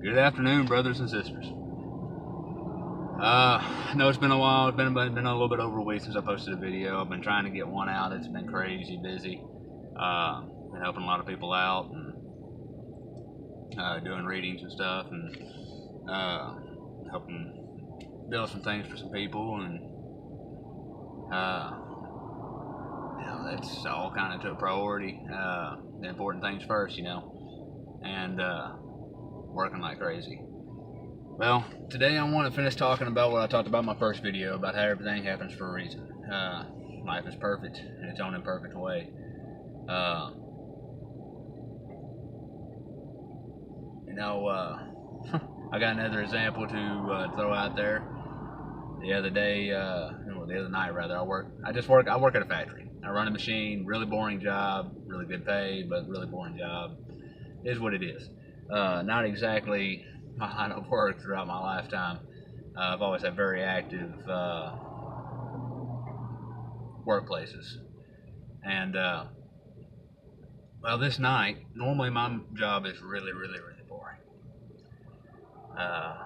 Good afternoon, brothers and sisters. I know it's been a while. It's been a little bit over a week since I posted a video. I've been trying to get one out. It's been crazy busy. Been helping a lot of people out and doing readings and stuff, and helping build some things for some people, and that's all kind of took priority. The important things first, and working like crazy. Well, today I want to finish talking about what I talked about in my first video, about how everything happens for a reason. Life is perfect in its own imperfect way. Uh, I got another example to throw out there. The other day, the other night rather, I work at a factory. I run a machine, really boring job, really good pay, but really boring job. It is what it is. Not exactly my line of work throughout my lifetime. I've always had very active workplaces. And, this night, normally my job is really, really, really boring. I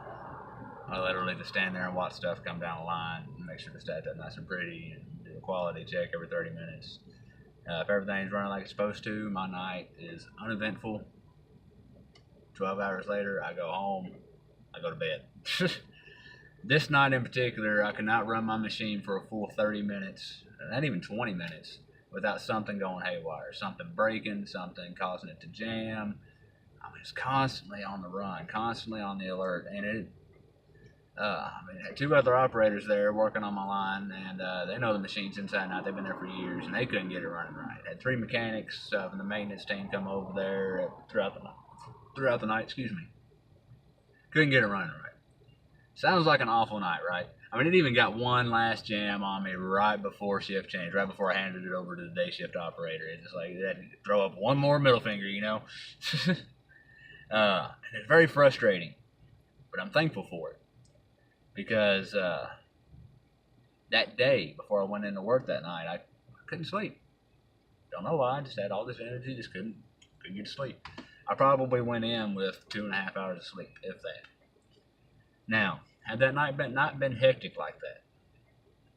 literally just stand there and watch stuff come down the line and make sure the stats are nice and pretty and do a quality check every 30 minutes. If everything's running like it's supposed to, my night is uneventful. 12 hours later, I go home, I go to bed. This night in particular, I could not run my machine for a full 30 minutes, not even 20 minutes, without something going haywire, something breaking, something causing it to jam. I mean, it's constantly on the run, constantly on the alert, and I had two other operators there working on my line, and they know the machines inside and out. They've been there for years, and they couldn't get it running right. I had three mechanics from the maintenance team come over there throughout the night. Excuse me. Couldn't get it running right. Sounds like an awful night, right? I mean, it even got one last jam on me right before shift change, right before I handed it over to the day shift operator. It's just like, it had to throw up one more middle finger, and it's very frustrating, but I'm thankful for it. Because that day, before I went into work that night, I couldn't sleep. Don't know why, I just had all this energy, just couldn't get to sleep. I probably went in with 2.5 hours of sleep, if that. Now, had that night not been hectic like that,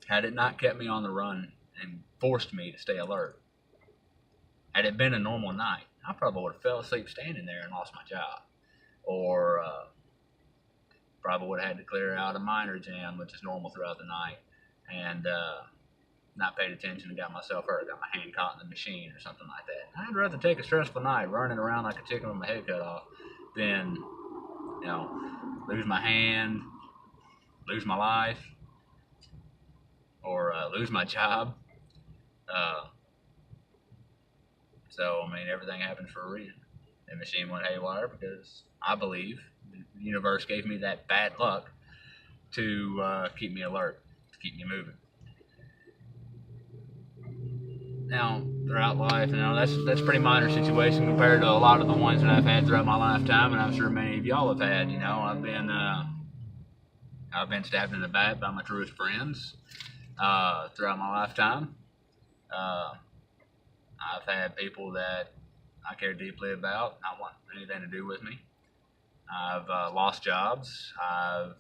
had it not kept me on the run and forced me to stay alert, had it been a normal night, I probably would have fell asleep standing there and lost my job. Or probably would have had to clear out a minor jam, which is normal throughout the night, and not paid attention and got myself hurt, got my hand caught in the machine or something like that. I'd rather take a stressful night running around like a chicken with my head cut off than, lose my hand, lose my life, or lose my job. Everything happens for a reason. The machine went haywire because I believe the universe gave me that bad luck to keep me alert, to keep me moving. Now, throughout life, that's a pretty minor situation compared to a lot of the ones that I've had throughout my lifetime, and I'm sure many of y'all have had. I've been stabbed in the back by my truest friends throughout my lifetime. I've had people that I care deeply about not want anything to do with me. I've lost jobs. I've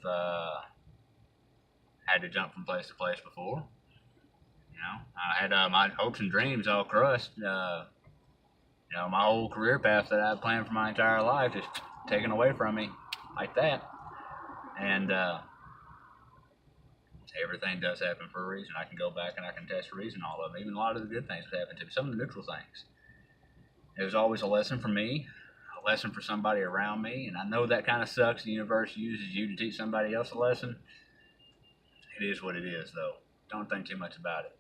had to jump from place to place before. I had my hopes and dreams all crushed. My whole career path that I've planned for my entire life just taken away from me like that. And everything does happen for a reason. I can go back and I can test for reason all of them. Even a lot of the good things that happened to me, some of the neutral things. It was always a lesson for me, a lesson for somebody around me, and I know that kind of sucks. The universe uses you to teach somebody else a lesson. It is what it is, though. Don't think too much about it.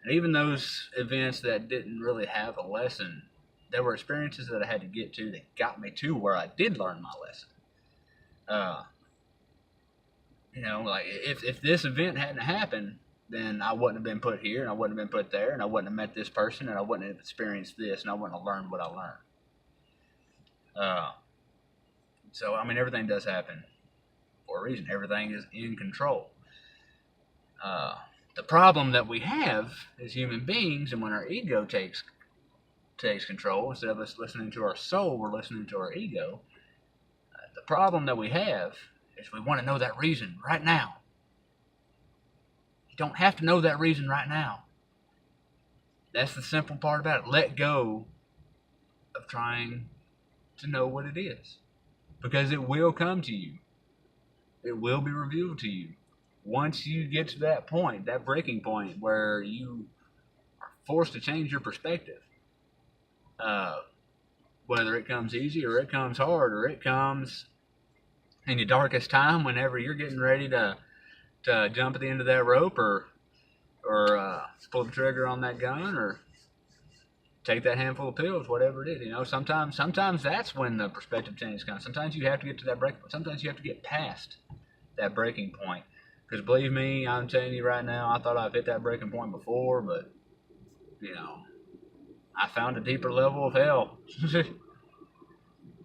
And even those events that didn't really have a lesson, there were experiences that I had to get to that got me to where I did learn my lesson. If this event hadn't happened, then I wouldn't have been put here, and I wouldn't have been put there, and I wouldn't have met this person, and I wouldn't have experienced this, and I wouldn't have learned what I learned. Everything does happen for a reason. Everything is in control. The problem that we have as human beings, and when our ego takes control, instead of us listening to our soul, we're listening to our ego. the problem that we have is we want to know that reason right now. You don't have to know that reason right now. That's the simple part about it. Let go of trying to know what it is, because it will come to you. It will be revealed to you once you get to that point, that breaking point where you are forced to change your perspective. Whether it comes easy or it comes hard or it comes in your darkest time, whenever you're getting ready to jump at the end of that rope or pull the trigger on that gun or take that handful of pills, whatever it is. Sometimes that's when the perspective change comes. Sometimes you have to get to that breaking point. Sometimes you have to get past that breaking point. Because believe me, I'm telling you right now, I thought I've hit that breaking point before, but I found a deeper level of hell.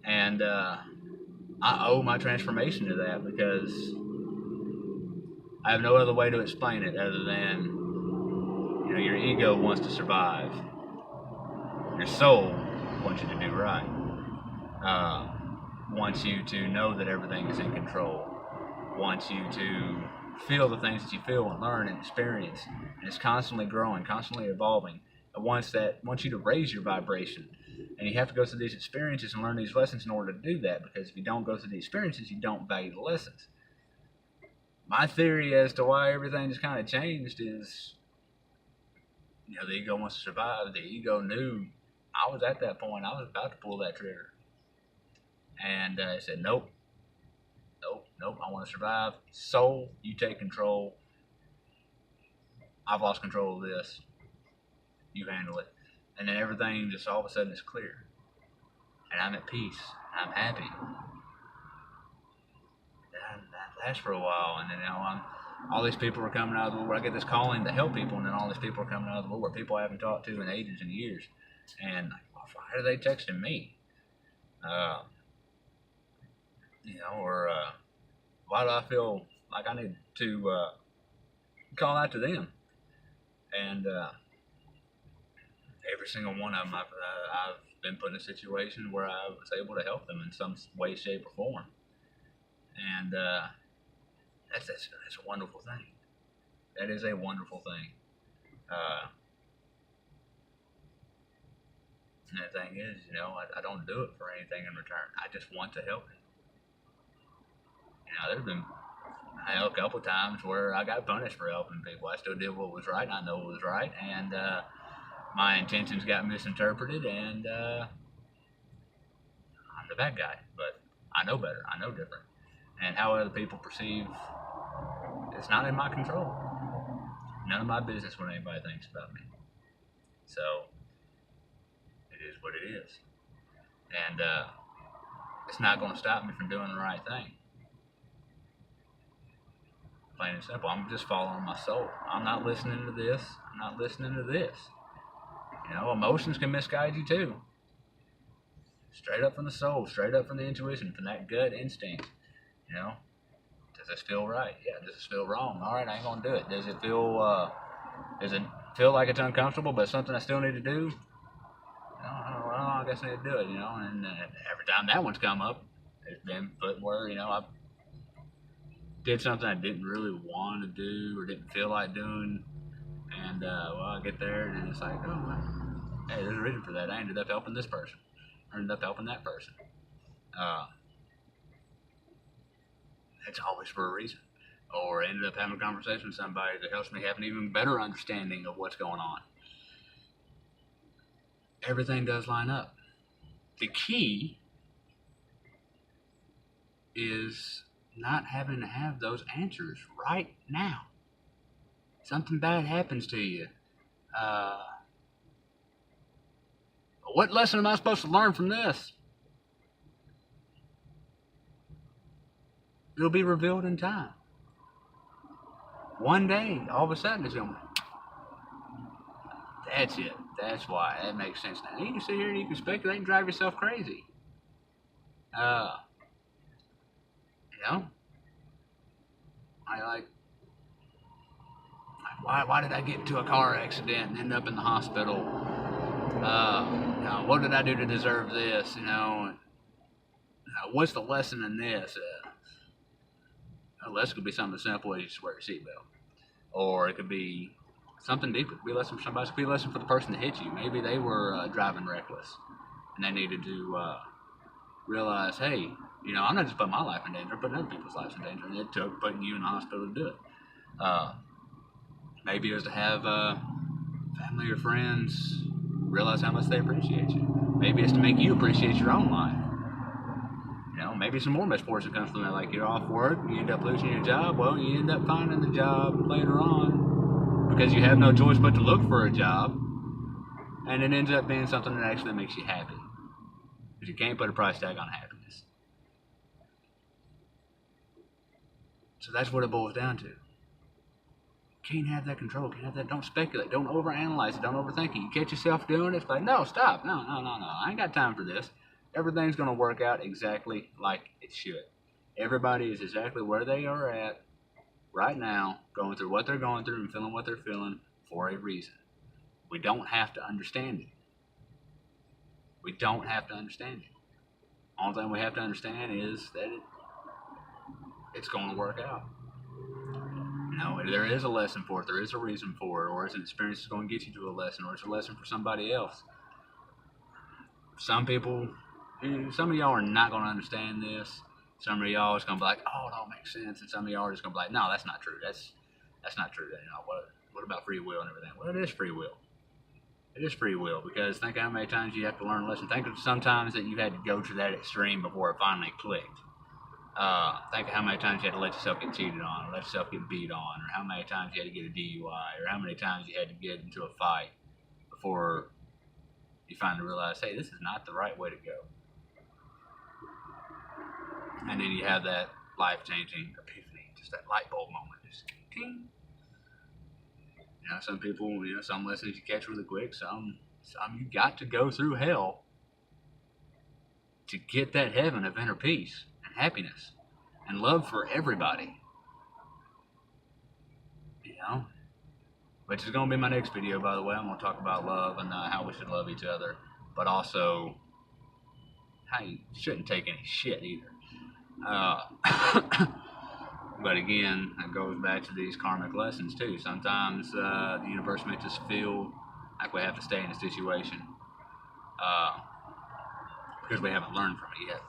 And I owe my transformation to that, because I have no other way to explain it other than, your ego wants to survive. Your soul wants you to do right. Wants you to know that everything is in control. Wants you to feel the things that you feel and learn and experience. And it's constantly growing, constantly evolving. It wants you to raise your vibration. And you have to go through these experiences and learn these lessons in order to do that, because if you don't go through the experiences, you don't value the lessons. My theory as to why everything just kind of changed is, the ego wants to survive. The ego knew I was at that point. I was about to pull that trigger. And it said, nope, I want to survive. Soul, you take control. I've lost control of this. You handle it. And then everything just all of a sudden is clear. And I'm at peace. I'm happy. And that lasts for a while. And then, all these people are coming out of the woodwork. I get this calling to help people, and then all these people are coming out of the woodwork. People I haven't talked to in ages and years. And why are they texting me? Or why do I feel like I need to call out to them? And every single one of them, I've been put in a situation where I was able to help them in some way, shape, or form. And that's a wonderful thing. That is a wonderful thing. And the thing is, I don't do it for anything in return. I just want to help you. There's been a couple times where I got punished for helping people. I still did what was right, and I know what was right, and my intentions got misinterpreted, and I'm the bad guy. But I know better. I know different. And how other people perceive, it's not in my control. None of my business what anybody thinks about me. So it is what it is. And it's not going to stop me from doing the right thing. Plain and simple. I'm just following my soul. I'm not listening to this. I'm not listening to this. Emotions can misguide you too. Straight up from the soul, straight up from the intuition, from that gut instinct. Does this feel right? Yeah. Does this feel wrong? All right, I ain't gonna do it. Does it feel like it's uncomfortable, but something I still need to do? I guess I need to do it. And every time that one's come up, it's been put where I did something I didn't really want to do or didn't feel like doing, and I get there and it's like, hey, there's a reason for that. I ended up helping this person. I ended up helping that person. It's always for a reason. Or I ended up having a conversation with somebody that helps me have an even better understanding of what's going on. Everything does line up. The key is not having to have those answers right now. Something bad happens to you. What lesson am I supposed to learn from this? It'll be revealed in time. One day, all of a sudden, it's going to... That's it. That's why. That makes sense now. You can sit here and you can speculate and drive yourself crazy. Why did I get into a car accident and end up in the hospital? What did I do to deserve this? what's the lesson in this? A lesson could be something as simple as you just wear your seatbelt. Or it could be something deeper. It could be a lesson for somebody. It could be a lesson for the person that hit you. Maybe they were driving reckless, and they needed to realize, hey, I'm not just putting my life in danger, I'm putting other people's lives in danger, and it took putting you in the hospital to do it. Maybe it was to have family or friends realize how much they appreciate you. Maybe it's to make you appreciate your own life. Maybe some more misfortune comes from that. Like, you're off work, you end up losing your job. Well, you end up finding the job later on because you have no choice but to look for a job, and it ends up being something that actually makes you happy. Because you can't put a price tag on happiness. So that's what it boils down to. Can't have that control. Can't have that. Don't speculate. Don't overanalyze it. Don't overthink it. You catch yourself doing it, it's like, no, stop. No. I ain't got time for this. Everything's going to work out exactly like it should. Everybody is exactly where they are at right now, going through what they're going through and feeling what they're feeling for a reason. We don't have to understand it. We don't have to understand it. Only thing we have to understand is that it's going to work out. There is a lesson for it. There is a reason for it. Or it's an experience that's going to get you to a lesson. Or it's a lesson for somebody else. Some of y'all are not going to understand this. Some of y'all is going to be like, oh, it all makes sense. And some of y'all are just going to be like, no, that's not true. That's not true. What about free will and everything? Well, it is free will. It is free will, because think how many times you have to learn a lesson. Think of sometimes that you had to go to that extreme before it finally clicked. Think of how many times you had to let yourself get cheated on, or let yourself get beat on, or how many times you had to get a DUI, or how many times you had to get into a fight before you finally realize, hey, this is not the right way to go. And then you have that life-changing epiphany, just that light bulb moment, just ding. Some people, some lessons you catch really quick, some you got to go through hell to get that heaven of inner peace and happiness and love for everybody. Which is going to be my next video, by the way. I'm going to talk about love and how we should love each other, but also how you shouldn't take any shit either. But again, it goes back to these karmic lessons too. Sometimes the universe makes us feel like we have to stay in a situation because we haven't learned from it yet.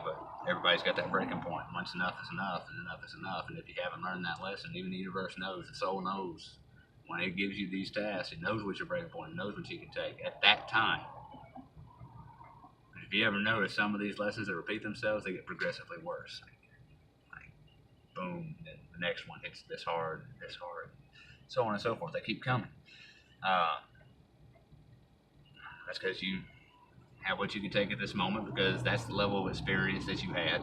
But everybody's got that breaking point. Once enough is enough, and enough is enough. And if you haven't learned that lesson, even the universe knows, the soul knows. When it gives you these tasks, it knows what's your breaking point. It knows what you can take at that time. If you ever notice, some of these lessons that repeat themselves, they get progressively worse. Like boom, and the next one hits this hard, so on and so forth. They keep coming. That's because you have what you can take at this moment, because that's the level of experience that you had.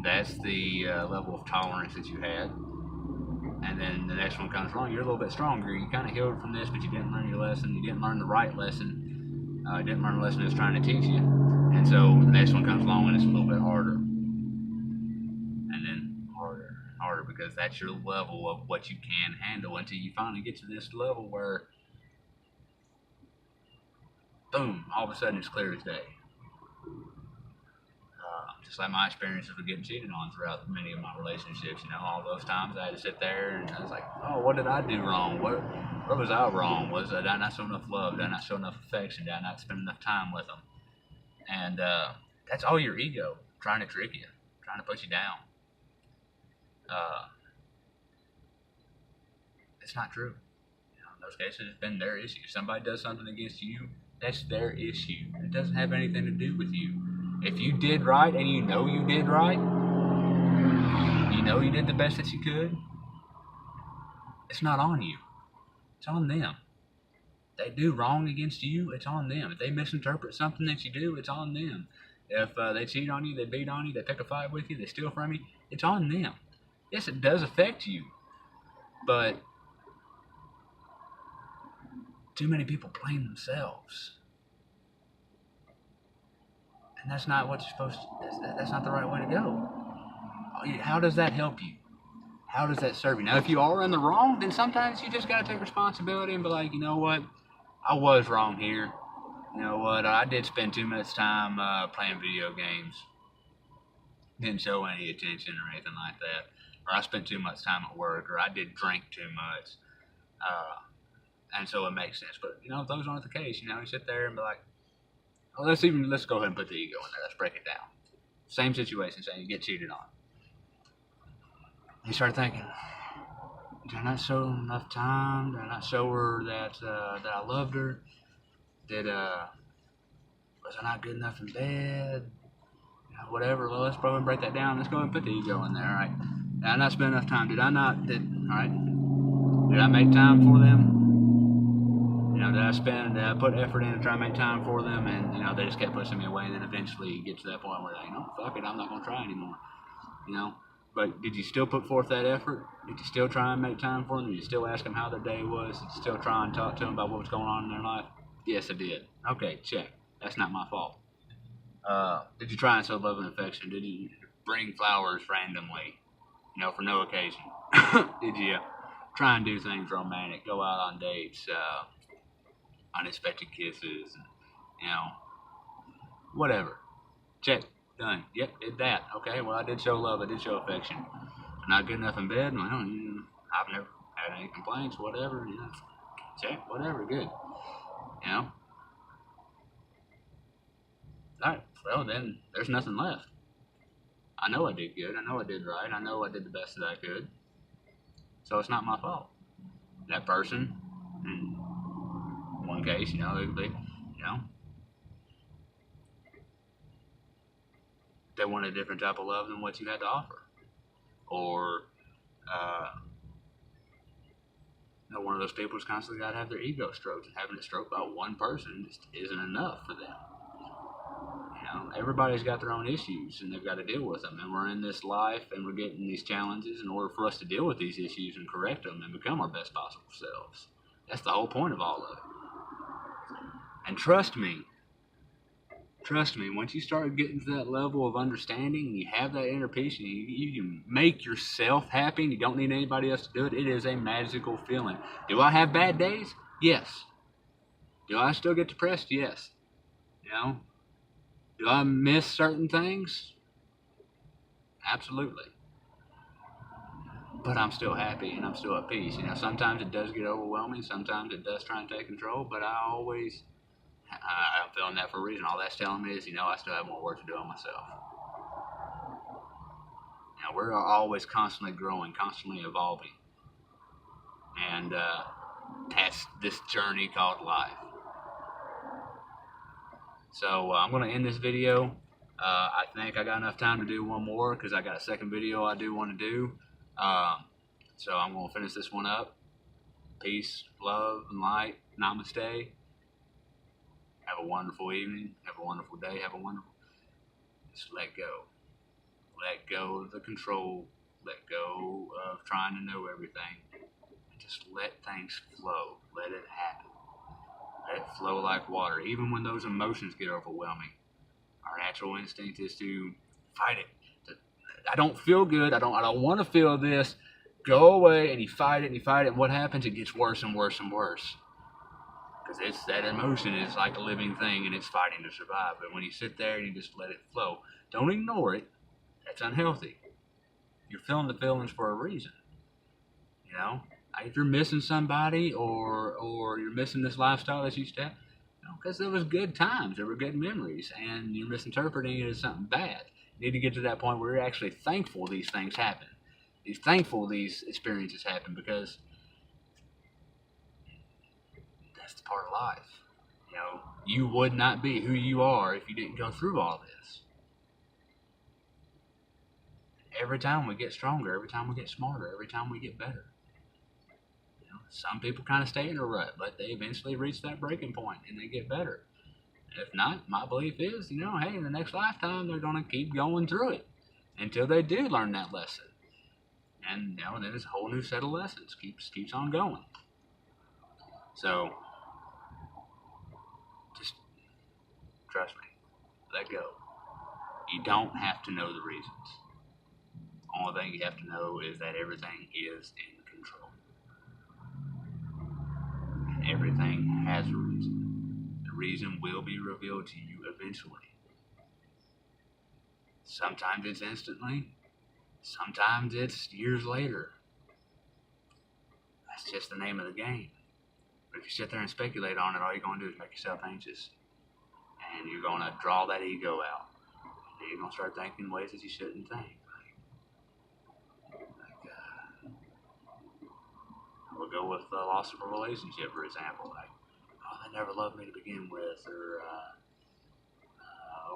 That's the level of tolerance that you had. And then the next one comes along, you're a little bit stronger. You kind of healed from this, but you didn't learn your lesson. You didn't learn the right lesson. You didn't learn the lesson it was trying to teach you. And so the next one comes along and it's a little bit harder. And then harder, because that's your level of what you can handle until you finally get to this level where, boom, all of a sudden it's clear as day. Just like my experiences with getting cheated on throughout many of my relationships, all those times I had to sit there and I was like, oh, what did I do wrong? Where was I wrong? Did I not show enough love? Did I not show enough affection? Did I not spend enough time with them? And that's all your ego trying to trick you, trying to put you down. It's not true. In those cases, it's been their issue. If somebody does something against you, that's their issue. It doesn't have anything to do with you. If you did right and you know you did right, you know you did the best that you could, it's not on you. It's on them. If they do wrong against you, it's on them. If they misinterpret something that you do, it's on them. If they cheat on you, they beat on you, they pick a fight with you, they steal from you, it's on them. Yes, it does affect you, but too many people blame themselves. And that's not what you're supposed to, that's not the right way to go. How does that help you? How does that serve you? Now, if you are in the wrong, then sometimes you just got to take responsibility and be like, you know what? I was wrong here. You know what? I did spend too much time playing video games. didn't show any attention or anything like that, or I spent too much time at work, or I did drink too much, and so it makes sense. But if those aren't the case, you sit there and be like, well, let's go ahead and put the ego in there. Let's break it down. Same situation, saying you get cheated on. You start thinking, did I not show enough time? Did I not show her that I loved her? Was I not good enough in bed? Whatever. Well, let's probably break that down. Let's go and put the ego in there. All right. Did I not spend enough time? Did I make time for them? Did I put effort in to try and make time for them? And they just kept pushing me away. And then eventually you get to that point where they're like, fuck it, I'm not gonna try anymore. But did you still put forth that effort? Did you still try and make time for them? Did you still ask them how their day was? Did you still try and talk to them about what was going on in their life? Yes, I did. Okay, check. That's not my fault. Did you try and show love and affection? Did you bring flowers randomly, for no occasion? Did you try and do things romantic, go out on dates, unexpected kisses, whatever? Check. Done. Yep, did that. Okay, well, I did show love. I did show affection. Not good enough in bed? Well, I've never had any complaints, whatever. Check, whatever, good. Alright, well, then there's nothing left. I know I did good. I know I did right. I know I did the best that I could. So it's not my fault. That person, in one case, it could be, they want a different type of love than what you had to offer. Or, one of those people who's constantly got to have their ego stroked, and having it stroked by one person just isn't enough for them. Everybody's got their own issues, and they've got to deal with them. And we're in this life, and we're getting these challenges in order for us to deal with these issues and correct them and become our best possible selves. That's the whole point of all of it. And trust me, once you start getting to that level of understanding, and you have that inner peace, and you can make yourself happy, and you don't need anybody else to do it, it is a magical feeling. Do I have bad days? Yes. Do I still get depressed? Yes. Do I miss certain things? Absolutely. But I'm still happy and I'm still at peace. Sometimes it does get overwhelming. Sometimes it does try and take control. But I'm feeling that for a reason. All that's telling me is, I still have more work to do on myself. We're always constantly growing, constantly evolving. And that's this journey called life. So I'm going to end this video. I think I got enough time to do one more because I got a second video I do want to do. So I'm going to finish this one up. Peace, love, and light. Namaste. Have a wonderful evening. Have a wonderful day. Just let go. Let go of the control. Let go of trying to know everything. And just let things flow. Let it happen. Let it flow like water. Even when those emotions get overwhelming, our natural instinct is to fight it. I don't feel good. I don't want to feel this. Go away, and you fight it, and what happens? It gets worse and worse and worse. Because that emotion is like a living thing, and it's fighting to survive. But when you sit there and you just let it flow, don't ignore it. That's unhealthy. You're feeling the feelings for a reason. If you're missing somebody or you're missing this lifestyle that you used to have, because there was good times, there were good memories, and you're misinterpreting it as something bad. You need to get to that point where you're actually thankful these things happen. You're thankful these experiences happen, because that's the part of life. You would not be who you are if you didn't go through all this. Every time we get stronger, every time we get smarter, every time we get better. Some people kind of stay in a rut, but they eventually reach that breaking point and they get better. If not, my belief is, hey, in the next lifetime, they're going to keep going through it until they do learn that lesson. And, then it's a whole new set of lessons. Keeps on going. So, just trust me. Let go. You don't have to know the reasons. Only thing you have to know is that everything is in control. And everything has a reason. The reason will be revealed to you eventually. Sometimes it's instantly. Sometimes it's years later. That's just the name of the game. But if you sit there and speculate on it, all you're going to do is make yourself anxious. And you're going to draw that ego out. And you're going to start thinking ways that you shouldn't think. We'll go with the loss of a relationship, for example. Like, oh, they never loved me to begin with.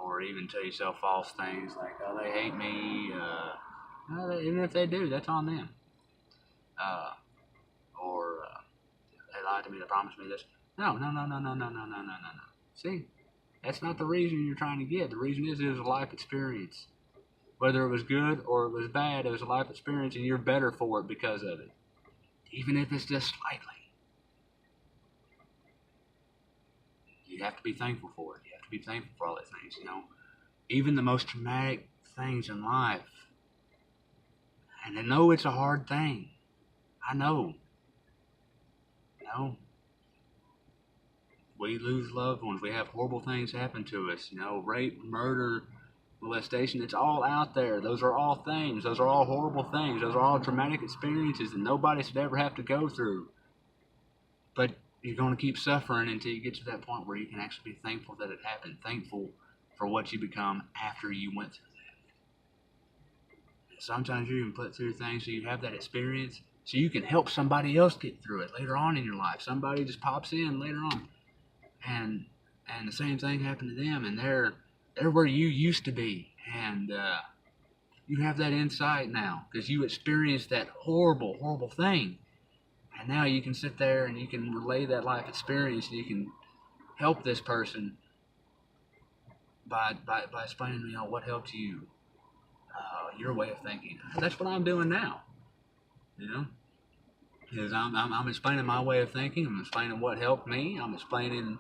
Or even tell yourself false things like, oh, they hate me. Even if they do, that's on them. Or they lied to me, they promised me this. No. See, that's not the reason you're trying to get. The reason is it was a life experience. Whether it was good or it was bad, it was a life experience, and you're better for it because of it. Even if it's just slightly. You have to be thankful for it. You have to be thankful for all these things, you know. Even the most traumatic things in life. And I know it's a hard thing. I know. You know. We lose loved ones. We have horrible things happen to us. You know, rape, murder, molestation. It's all out there. Those are all things. Those are all horrible things. Those are all traumatic experiences that nobody should ever have to go through. But you're going to keep suffering until you get to that point where you can actually be thankful that it happened. Thankful for what you become after you went through that. And sometimes you even put through things so you have that experience so you can help somebody else get through it later on in your life. Somebody just pops in later on. And the same thing happened to them, and they're where you used to be, and you have that insight now because you experienced that horrible thing, and now you can sit there and you can relay that life experience, and you can help this person by explaining, you know, what helped you, your way of thinking. That's what I'm doing now, you know. Is I'm explaining my way of thinking. I'm explaining what helped me. I'm explaining,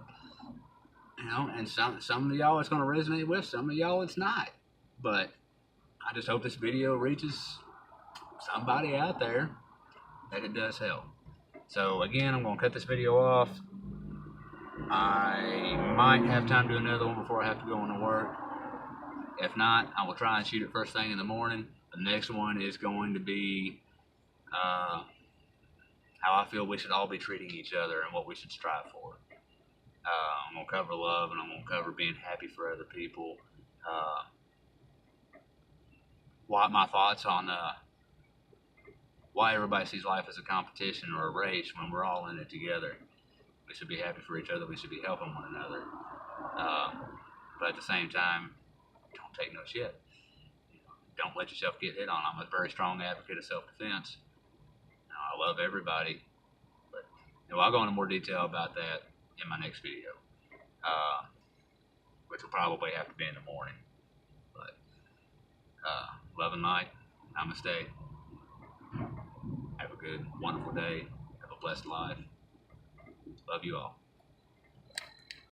you know, and some of y'all it's going to resonate with, some of y'all it's not. But I just hope this video reaches somebody out there that it does help. So again, I'm going to cut this video off. I might have time to do another one before I have to go into work. If not, I will try and shoot it first thing in the morning. The next one is going to be how I feel we should all be treating each other and what we should strive for. I'm going to cover love, and I'm going to cover being happy for other people. What my thoughts on why everybody sees life as a competition or a race when we're all in it together. We should be happy for each other. We should be helping one another. But at the same time, don't take no shit. Don't let yourself get hit on. I'm a very strong advocate of self-defense. I love everybody, but I'll go into more detail about that in my next video, which will probably have to be in the morning. But love and light. Namaste. Have a good, wonderful day. Have a blessed life. Love you all.